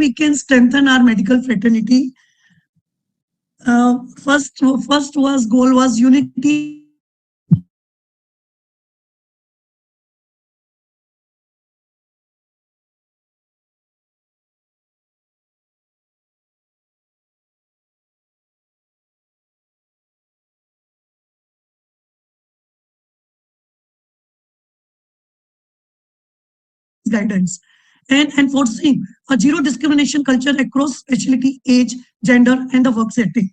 we can strengthen our medical fraternity? First was goal was unity and collaboration. Then guidance and enforcing a zero discrimination culture across specialty, age, gender, and the work setting,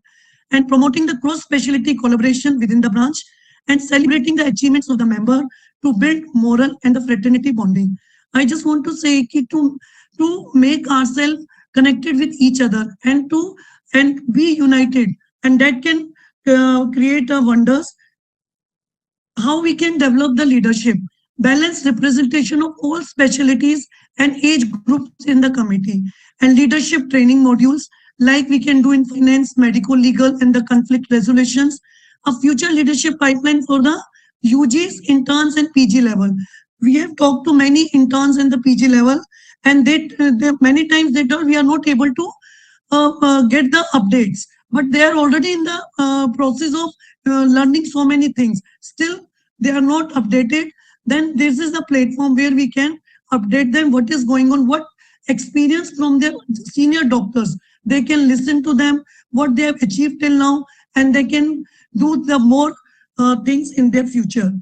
and promoting the cross specialty collaboration within the branch, and celebrating the achievements of the member to build moral and the fraternity bonding. I just want to say to make ourselves connected with each other and be united, and that can create a wonders. How we can develop the leadership, balanced representation of all specialties and age groups in the committee, and leadership training modules like we can do in finance, medical, legal, and the conflict resolutions, a future leadership pipeline for the UGs, interns, and PG level. We have talked to many interns in the PG level, and they many times we are not able to get the updates, but they are already in the process of learning so many things. Still, they are not updated. Then this is the platform where we can update them what is going on, what experience from their senior doctors. They can listen to them, what they have achieved till now, and they can do the more things in their future.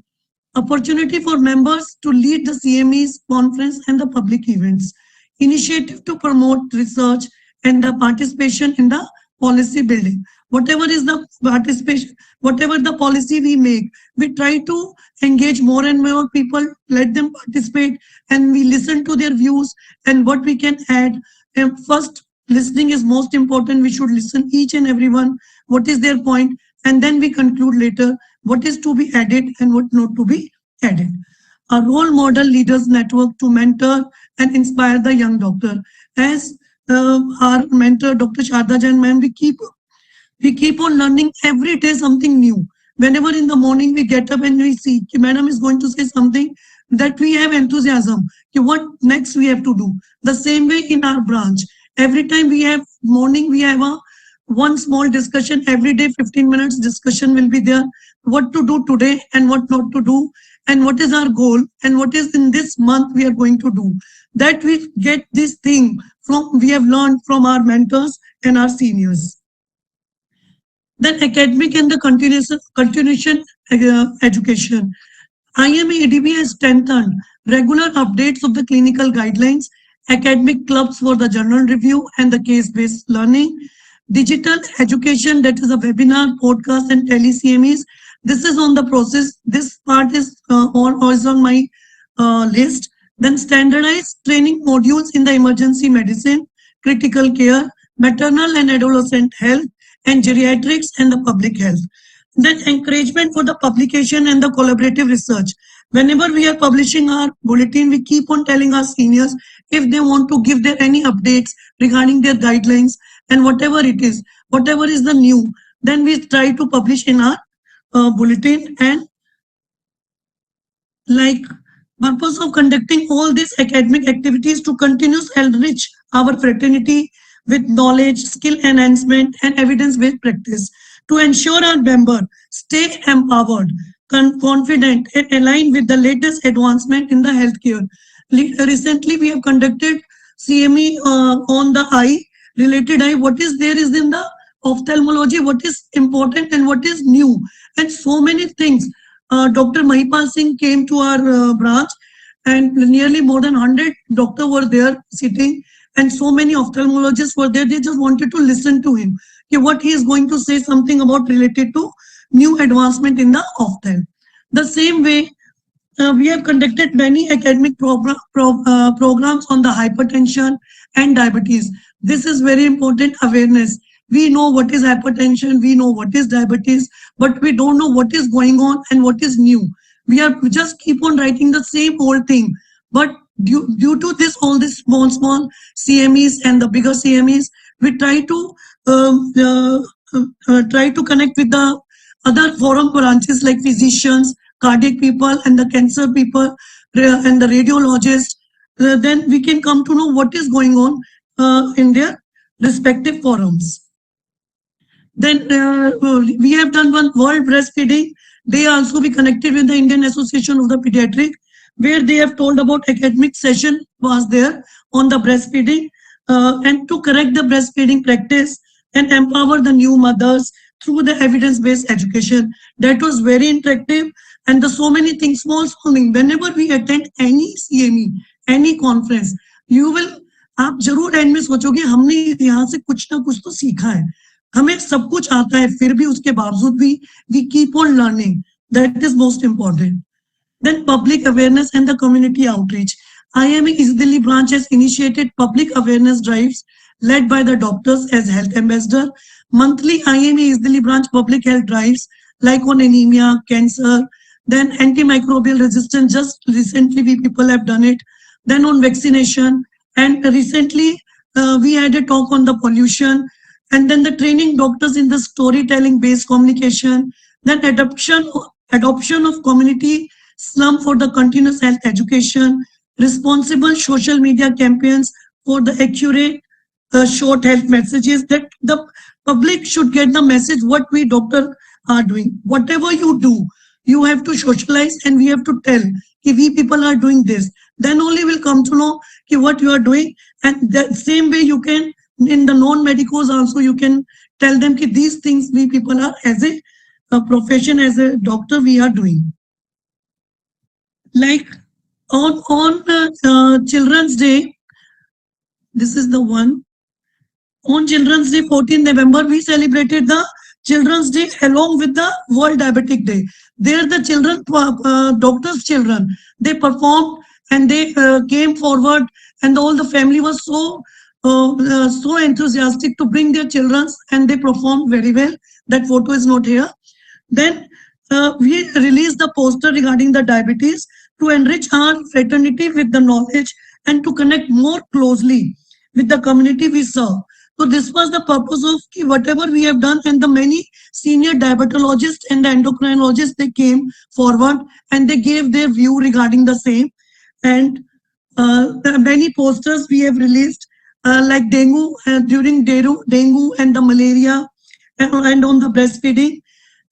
Opportunity for members to lead the CMEs, conference, and the public events. Initiative to promote research and the participation in the policy building. Whatever is the participation, whatever the policy we make, we try to engage more and more people, let them participate, and we listen to their views and what we can add. And first, listening is most important. We should listen each and everyone, what is their point, and then we conclude later what is to be added and what not to be added. A role model leaders network to mentor and inspire the young doctor. As our mentor, Dr. Sharda Jain ma'am, we keep on learning every day something new. Whenever in the morning we get up and we see madam is going to say something, that we have enthusiasm. What next we have to do? The same way in our branch. Every time we have morning, we have one small discussion every day, 15 minutes discussion will be there. What to do today and what not to do, and what is our goal and what is in this month we are going to do. That we get this thing we have learned from our mentors and our seniors. Then academic and the continuation education. IMA EDB has strengthened regular updates of the clinical guidelines, academic clubs for the journal review and the case-based learning, digital education, that is a webinar, podcast, and tele-CMEs. This is on the process. This part is on my list. Then standardized training modules in the emergency medicine, critical care, maternal and adolescent health, and geriatrics and the public health. Then encouragement for the publication and the collaborative research. Whenever we are publishing our bulletin, we keep on telling our seniors if they want to give their any updates regarding their guidelines and whatever it is, whatever is the new, then we try to publish in our bulletin. And like purpose of conducting all these academic activities to continuously enrich our fraternity with knowledge, skill enhancement, and evidence-based practice to ensure our member stay empowered, confident, and aligned with the latest advancement in the healthcare. Recently, we have conducted CME on the eye, related eye, what is there is in the ophthalmology, what is important and what is new, and so many things. Dr. Mahipal Singh came to our branch, and nearly more than 100 doctors were there sitting, and so many ophthalmologists were there. They just wanted to listen to him. What he is going to say something about related to new advancement in the ophthalm. The same way, we have conducted many academic programs on the hypertension and diabetes. This is very important awareness. We know what is hypertension, we know what is diabetes, but we don't know what is going on and what is new. We just keep on writing the same old thing. But due to this, all these small CMEs and the bigger CMEs, we try to connect with the other forum branches like physicians, cardiac people, and the cancer people, and the radiologists. Then we can come to know what is going on. in their respective forums. Then we have done one World Breastfeeding. They also be connected with the Indian Association of the Pediatric, where they have told about academic session was there on the breastfeeding and to correct the breastfeeding practice and empower the new mothers through the evidence-based education. That was very interactive, and the so many things, small things. Whenever we attend any CME, any conference, you will आप जरूर and में सोचोगे हमने यहाँ से कुछ ना कुछ तो सीखा है. हमें सब कुछ आता है, फिर भी उसके बावजूद भी we keep on learning. That is most important. Then public awareness and the community outreach. IMA East Delhi branch has initiated public awareness drives led by the doctors as health ambassador. Monthly IMA East Delhi branch public health drives like on anemia, cancer, then antimicrobial resistance. Just recently we people have done it. Then on vaccination, and recently we had a talk on the pollution, and then the training doctors in the storytelling based communication, then adoption of community slum for the continuous health education, responsible social media campaigns for the accurate short health messages, that the public should get the message what we doctor are doing. Whatever you do, you have to socialize, and we have to tell if we people are doing this, then only will come to know what you are doing. And the same way you can in the non-medicals also you can tell them that these things we people are as a profession, as a doctor we are doing. Like on Children's Day, this is the one. On Children's Day, 14th November, we celebrated the Children's Day along with the World Diabetic Day. There the children, doctors' children, they performed and they came forward, and all the family was so enthusiastic to bring their children, and they performed very well. That photo is not here. Then we released the poster regarding the diabetes to enrich our fraternity with the knowledge and to connect more closely with the community we serve. So this was the purpose of whatever we have done, and the many senior diabetologists and the endocrinologists, they came forward and they gave their view regarding the same. And many posters we have released like dengue, during dengue and the malaria, and on the breastfeeding.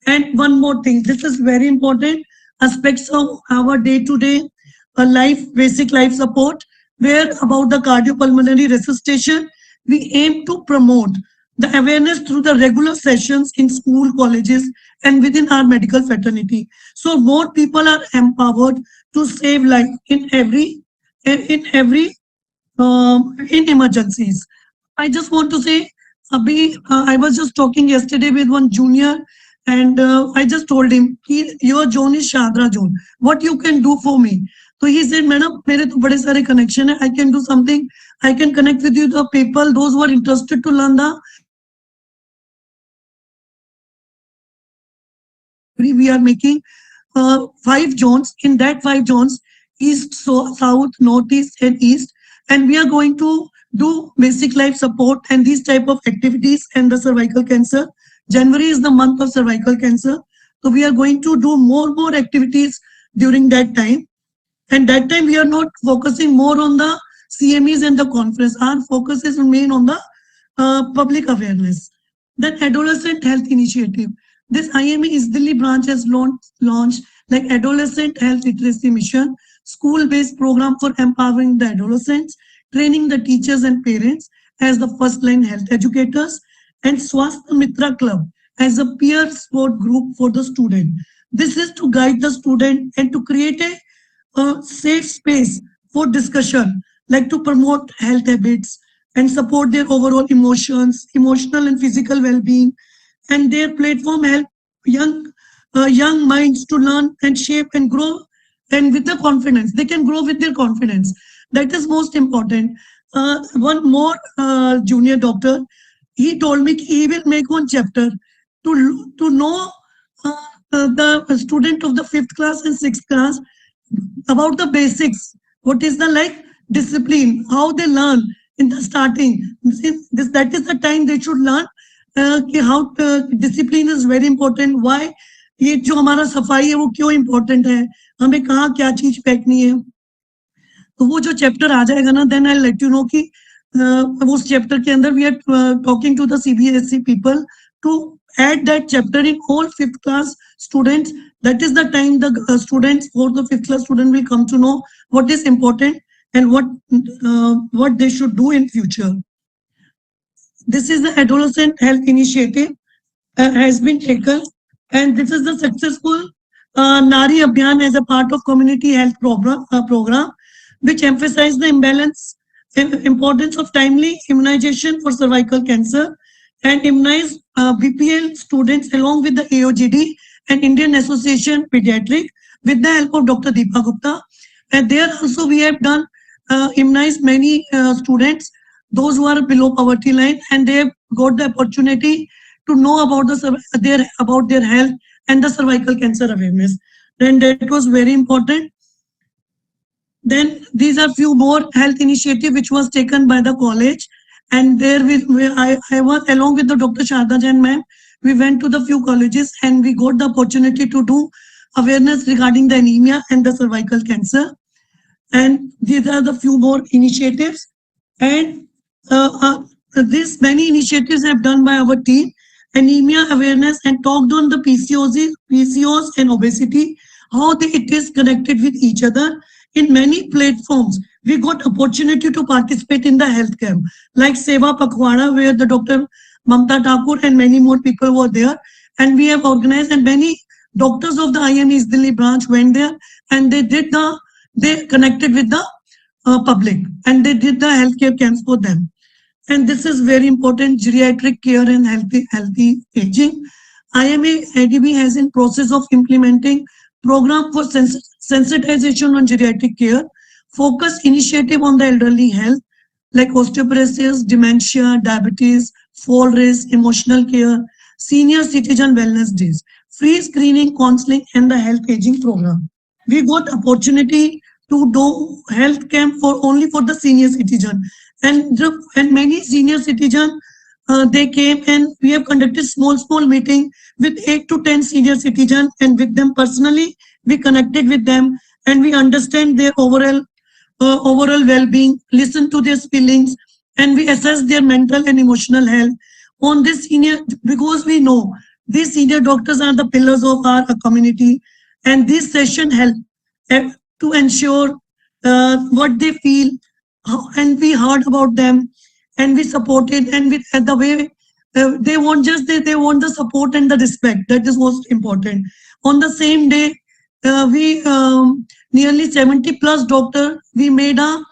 And one more thing, this is very important, aspects of our day-to-day life, basic life support, where about the cardiopulmonary resuscitation, we aim to promote the awareness through the regular sessions in school, colleges, and within our medical fraternity. So more people are empowered to save life in emergencies. I just want to say, I was just talking yesterday with one junior, and I just told him, your zone is Shadra zone. What you can do for me? So he said, Madam, मेरे तो बड़े सारे connection है. I can do something. I can connect with you the people, those who are interested to learn the. We are making 5 zones. In that 5 zones, east, south, northeast, and east, and we are going to do basic life support and these type of activities, and the cervical cancer. January is the month of cervical cancer, so we are going to do more activities during that time. And that time we are not focusing more on the CMEs and the conference. Our focus is remain on the public awareness. Then adolescent health initiative. This IMA East Delhi branch has launched like adolescent health literacy mission, school-based program for empowering the adolescents, training the teachers and parents as the first-line health educators, and Swasthya Mitra Club as a peer support group for the student. This is to guide the student and to create a safe space for discussion, like to promote health habits and support their overall emotional and physical well-being. And their platform help young minds to learn and shape and grow, and with the confidence. They can grow with their confidence. That is most important. One more junior doctor, he told me he will make one chapter to know the student of the 5th class and 6th class about the basics. What is the like discipline, how they learn in the starting. That is the time they should learn how discipline is very important. Why ये जो हमारा सफाई है वो क्यों important है, हमें कहाँ क्या चीज फेंकनी है. तो वो जो चैप्टर आ जाएगा ना, then I let you know कि उस चैप्टर के अंदर we are talking to the CBSE people to add that chapter in all fifth class students. That is the time the students for the fifth class student will come to know what is important and what they should do in future. This is the adolescent health initiative has been taken, and this is the successful Nari Abhiyan as a part of community health program, which emphasizes the importance of timely immunization for cervical cancer and immunize BPL students along with the AOGD and Indian Association Pediatric with the help of Dr. Deepa Gupta. And there also we have done immunize many students, those who are below poverty line, and they have got the opportunity to know about their health and the cervical cancer awareness. Then that was very important. Then these are few more health initiative which was taken by the college, and there I was along with the Dr. Sharda Jain ma'am. We went to the few colleges and we got the opportunity to do awareness regarding the anemia and the cervical cancer. And these are the few more initiatives. And these many initiatives have done by our team, anemia awareness, and talked on the PCOS and obesity, how it is connected with each other. In many platforms, we got opportunity to participate in the health camp, like Seva Pakhwara, where the Dr. Mamta Thakur and many more people were there. And we have organized, and many doctors of the IMA East Delhi branch went there, and they connected with the public, and they did the healthcare camps for them. And this is very important, geriatric care and healthy aging. IMA ADB has in process of implementing program for sensitization on geriatric care, focus initiative on the elderly health like osteoporosis, dementia, diabetes, fall risk, emotional care, senior citizen wellness days, free screening, counseling, and the health aging program. We got opportunity to do health camp for only for the senior citizen, and many senior citizen they came, and we have conducted small meeting with 8 to 10 senior citizen, and with them personally we connected with them, and we understand their overall well-being, listen to their feelings, and we assess their mental and emotional health on this senior, because we know these senior doctors are the pillars of our community, and this session help to ensure what they feel, and we heard about them, and we supported, and with the way they want, they want the support and the respect, that is most important. On the same day, we nearly 70 plus doctor, we made a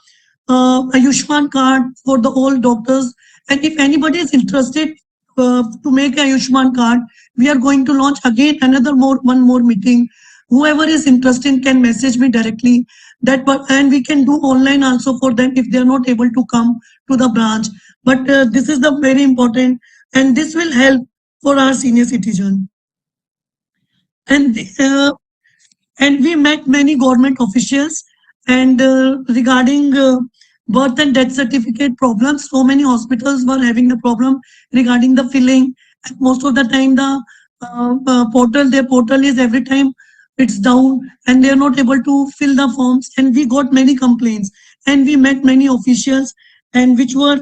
Ayushman card for the old doctors, and if anybody is interested to make a Ayushman card, we are going to launch again one more meeting. Whoever is interested can message me directly, and we can do online also for them if they are not able to come to the branch. But this is the very important, and this will help for our senior citizen. And and we met many government officials, and regarding birth and death certificate problems, so many hospitals were having the problem regarding the filling. Most of the time the their portal is every time it's down, and they are not able to fill the forms, and we got many complaints, and we met many officials, and which were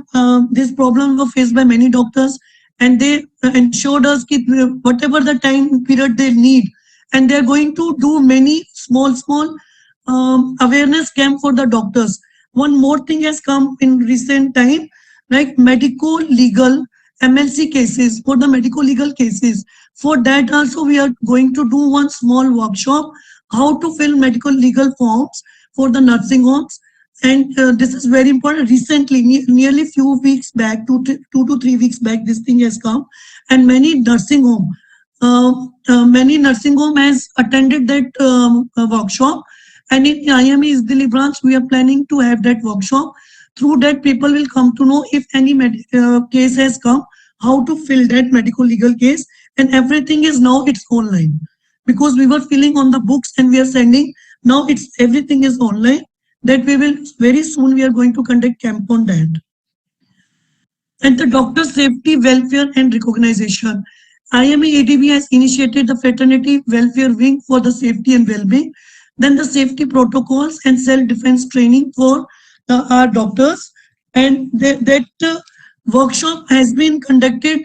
this problem were faced by many doctors, and they ensured us that whatever the time period they need, and they're going to do many small awareness camp for the doctors. One more thing has come in recent time, like medical legal MLC cases, for the medical legal cases. For that also we are going to do one small workshop, how to fill medical legal forms for the nursing homes. And this is very important. Recently, nearly few weeks back, 2 to 3 weeks back, this thing has come, and many nursing home has attended that workshop. And in IMA East Delhi branch, we are planning to have that workshop. Through that, people will come to know if any case has come, how to fill that medical legal case, and everything is now it's online, because we were filling on the books and we are sending. Now it's everything is online. That we will very soon we are going to conduct camp on that. And the doctor safety, welfare, and recognition. IMA ADB has initiated the Fraternity Welfare Wing for the safety and well-being. Then the safety protocols and self-defense training for our doctors. and that workshop has been conducted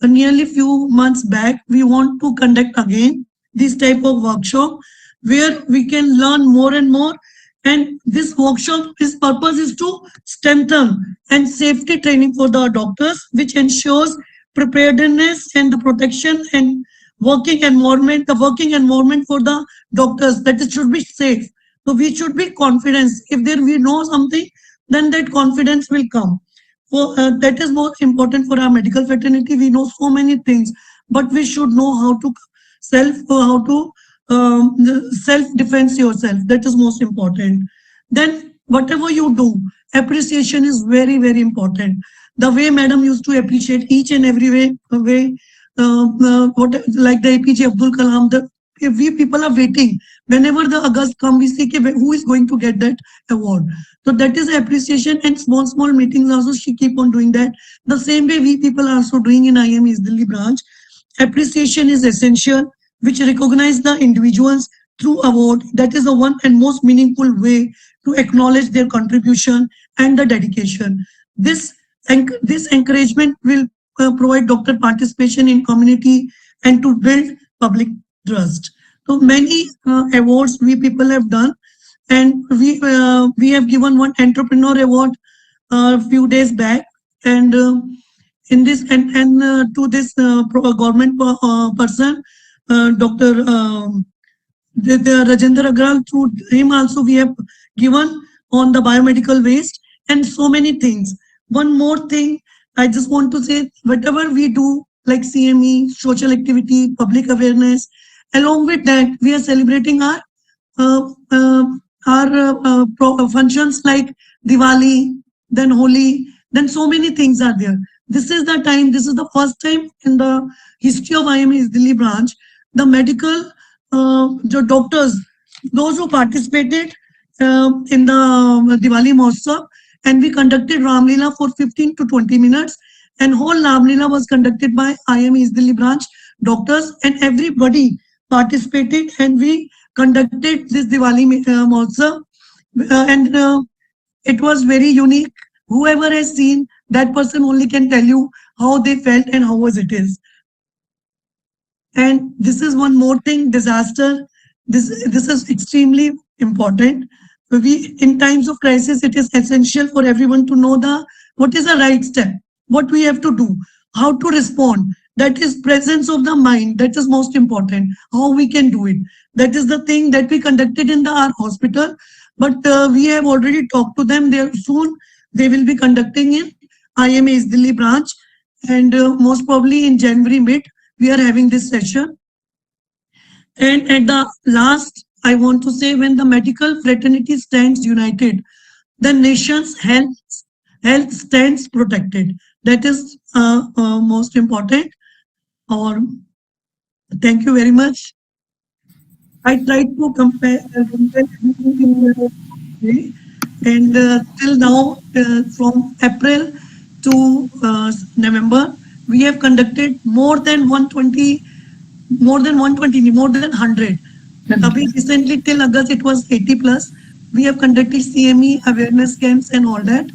nearly few months back. We want to conduct again this type of workshop where we can learn more and more. And this workshop, its purpose is to strengthen and safety training for the doctors, which ensures preparedness and the protection and working environment, the working environment for the doctors, that it should be safe. So we should be confident. If there we know something, then that confidence will come. So that is more important for our medical fraternity. We know so many things, but we should know how to how to self defense yourself. That is most important. Then whatever you do, appreciation is very very important. The way madam used to appreciate each and every way, what like the APJ Abdul Kalam, the if we people are waiting whenever the August come, we see who is going to get that award. So that is appreciation, and small meetings also she keep on doing that. The same way we people are also doing in IMA's Delhi branch. Appreciation is essential, which recognize the individuals through award. That is the one and most meaningful way to acknowledge their contribution and the dedication. This this encouragement will provide doctor participation in community and to build public trust. So many awards we people have done, and we have given one entrepreneur award a few days back, and in this and to this government person, Dr. The Rajendra Agrawal, through him also we have given on the biomedical waste and so many things. One more thing I just want to say, whatever we do like CME, social activity, public awareness, along with that we are celebrating uh, uh, our functions like Diwali, then Holi, then so many things are there. This is the time, this is the first time in the history of IMA's Delhi branch, the medical the doctors, those who participated in the Diwali Mahotsav, and we conducted Ramlila for 15 to 20 minutes, and whole Ramlila was conducted by IMA's Delhi branch doctors, and everybody participated, and we conducted this Diwali Mahotsav, and it was very unique. Whoever has seen, that person only can tell you how they felt and how was it is. And this is one more thing, disaster. This is extremely important. We in times of crisis, it is essential for everyone to know the what is the right step, what we have to do, how to respond. That is presence of the mind. That is most important. How we can do it. That is the thing that we conducted in our hospital. But we have already talked to them. They soon they will be conducting in IMA's Delhi branch, and most probably in January mid we are having this session. And at the last, I want to say, when the medical fraternity stands united, the nation's health stands protected. That is most important. Or thank you very much. I tried to compare everything in way. And till now, from April to November, we have conducted more than 100. Abhi recently till August it was 80 plus. We have conducted CME awareness camps and all that.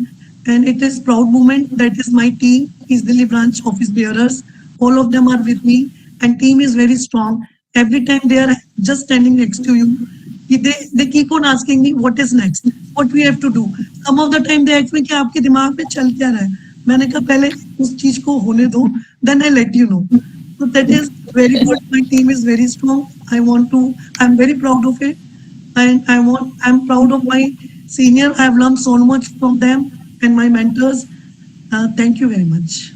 And it is proud moment that is my team, is Delhi branch office bearers. All of them are with me, and team is very strong. Every time they are just standing next to you, they keep on asking me what is next, what we have to do. Some of the time they ask me कि आपके दिमाग में चल क्या रहा है. मैंने कहा पहले उस चीज को होने दो, then I let you know. So that is very good. My team is very strong. I'm very proud of it. And I'm proud of my senior. I've learned so much from them and my mentors. Thank you very much.